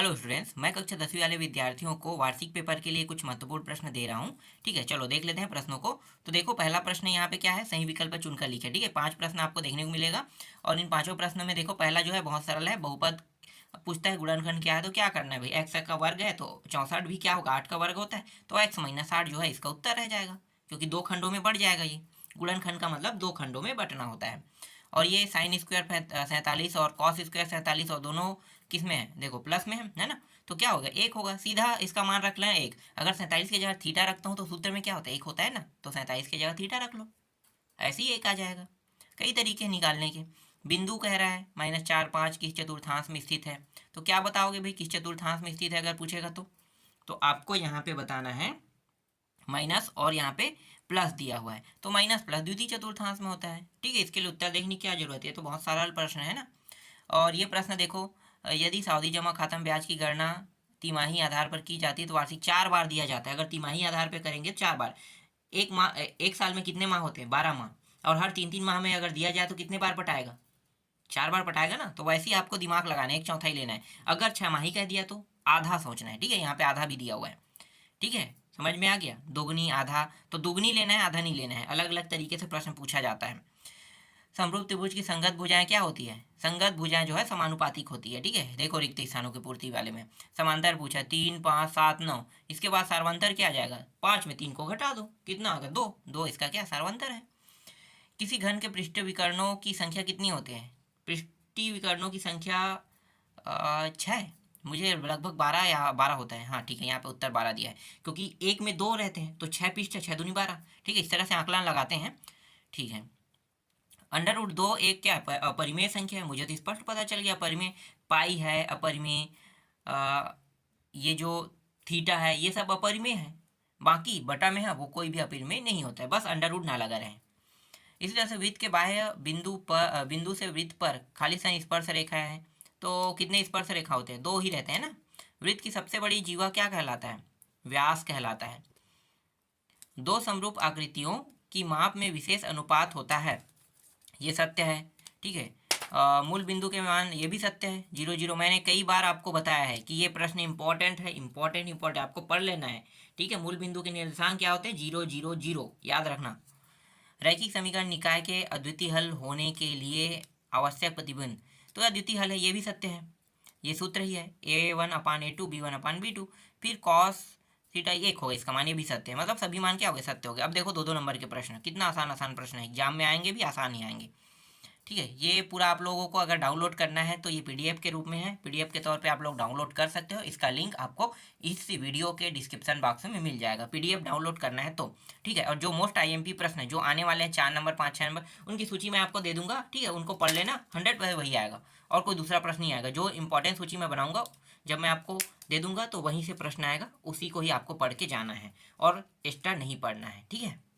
Hello students, मैं कक्षा 10वीं वाले विद्यार्थियों को वार्षिक पेपर के लिए कुछ महत्वपूर्ण प्रश्न दे रहा हूं। ठीक है, चलो देख लेते हैं प्रश्नों को। तो देखो, पहला प्रश्न यहाँ पे क्या है, सही विकल्प चुनकर लिखे। ठीक है, 5 प्रश्न आपको देखने को मिलेगा और इन पांचों प्रश्नों में देखो, पहला जो है बहुत सरल है। बहुपद पूछता है, गुणनखंड क्या है, तो क्या करना है भाई, एक्स का वर्ग है तो 64 भी क्या होगा, 8 का वर्ग होता है, तो एक्स माइनस 60 जो है इसका उत्तर रह जाएगा, क्योंकि दो खंडों में बढ़ जाएगा। ये गुणनखंड का मतलब दो खंडों में बंटना होता है। और ये साइन स्क्वायर 47 और कॉस स्क्वायर 47 और दोनों किस में है, देखो प्लस में है ना। तो क्या होगा, एक होगा, सीधा इसका मान रख लें एक। अगर 47 की जगह थीटा रखता हूँ तो सूत्र में क्या होता है, एक होता है ना, तो 47 की जगह थीटा रख लो, ऐसे ही एक आ जाएगा। कई तरीके निकालने के। बिंदु कह रहा है -4 5 किस चतुर्थांश में स्थित है, तो क्या बताओगे भाई, किस चतुर्थांश में स्थित है अगर पूछेगा तो आपको यहाँ पे बताना है माइनस और यहाँ पे प्लस दिया हुआ है, तो माइनस प्लस द्वितीय चतुर्थांश में होता है। ठीक है, इसके लिए उत्तर देखने की क्या जरूरत है, तो बहुत सरल प्रश्न है ना। और ये प्रश्न देखो, यदि सावधि जमा खाता में ब्याज की गणना तिमाही आधार पर की जाती है तो वार्षिक 4 बार दिया जाता है। अगर तिमाही आधार पर करेंगे 4 बार, एक माह, एक साल में कितने माह होते हैं, 12 माह, और हर 3 3 माह में अगर दिया जाए तो कितने बार पटाएगा, 4 बार पटाएगा ना। तो वैसे ही आपको दिमाग लगाना है, एक चौथाई लेना है। अगर 6 माही कह दिया तो आधा सोचना है। ठीक है, यहाँ पे आधा भी दिया हुआ है। ठीक है, समझ में आ गया, दोगुनी आधा, तो दोगुनी लेना है, आधा नहीं लेना है। अलग अलग तरीके से प्रश्न पूछा जाता है। समरूप त्रिभुज की संगत भुजाएं क्या होती है, संगत भुजाएं जो है समानुपातिक होती है। ठीक है, देखो रिक्त स्थानों की पूर्ति वाले में समांतर पूछा 3 5 7 9, इसके बाद सार्वंतर क्या आ जाएगा, 5 में 3 को घटा दो, कितना आ गया, 2 2, इसका क्या सार्वंतर है। किसी घन के पृष्ठ विकर्णों की संख्या कितनी होती है, पृष्ठीय विकर्णों की संख्या 6, मुझे लगभग 12 या 12 होता है। हाँ ठीक है, यहाँ पे उत्तर 12 दिया है, क्योंकि एक में 2 रहते हैं तो 6 पृष्ठ 6 दूनी 12। ठीक है, इस तरह से आंकलन लगाते हैं। ठीक है, √2 एक क्या है, अपरिमेय संख्या है, मुझे तो स्पष्ट पता चल गया अपरिमेय। पाई है अपरिमेय, ये जो थीटा है ये सब अपरिमेय है। बाकी बटा में है वो कोई भी अपरिमेय नहीं होता है, बस √ ना लगा रहे। इसी तरह से वृत्त के बाह्य बिंदु से वृत्त पर खाली स्थान स्पर्श रेखा है, तो कितने स्पर्श रेखा होते हैं, 2 ही रहते हैं ना। वृत्त की सबसे बड़ी जीवा क्या कहलाता है, व्यास कहलाता है। दो समरूप आकृतियों की माप में विशेष अनुपात होता है, ये सत्य है। ठीक है, मूल बिंदु के मान, ये भी सत्य है, 0 0। मैंने कई बार आपको बताया है कि ये प्रश्न इंपॉर्टेंट है, इंपॉर्टेंट आपको पढ़ लेना है। ठीक है, मूल बिंदु के निर्देशांक क्या होते हैं, 0 0 0, याद रखना। रैखिक समीकरण निकाय के अद्वितीय हल होने के लिए आवश्यक प्रतिबंध, तो अद्वितीय हल है, ये भी सत्य है, ये सूत्र ही है, A1/A2 B1/B2। फिर कॉस थीटा एक होगा, इसका मान ये भी सत्य है, मतलब सभी मान क्या हो गए, सत्य हो गए। अब देखो 2 2 नंबर के प्रश्न, कितना आसान आसान प्रश्न है, एग्जाम में आएंगे भी, आसान ही आएंगे। ठीक है, ये पूरा आप लोगों को अगर डाउनलोड करना है तो ये पीडीएफ के रूप में है, पीडीएफ के तौर पे आप लोग डाउनलोड कर सकते हो। इसका लिंक आपको इस वीडियो के डिस्क्रिप्शन बॉक्स में मिल जाएगा, पीडीएफ डाउनलोड करना है तो। ठीक है, और जो मोस्ट आईएमपी प्रश्न है जो आने वाले हैं, 4 नंबर 5 6 नंबर, उनकी सूची मैं आपको दे दूंगा। ठीक है, उनको पढ़ लेना, 100% वही आएगा और कोई दूसरा प्रश्न नहीं आएगा। जो इंपॉर्टेंट सूची में बनाऊंगा जब मैं आपको दे दूंगा तो वहीं से प्रश्न आएगा, उसी को ही आपको पढ़ के जाना है और एक्स्ट्रा नहीं पढ़ना है। ठीक है।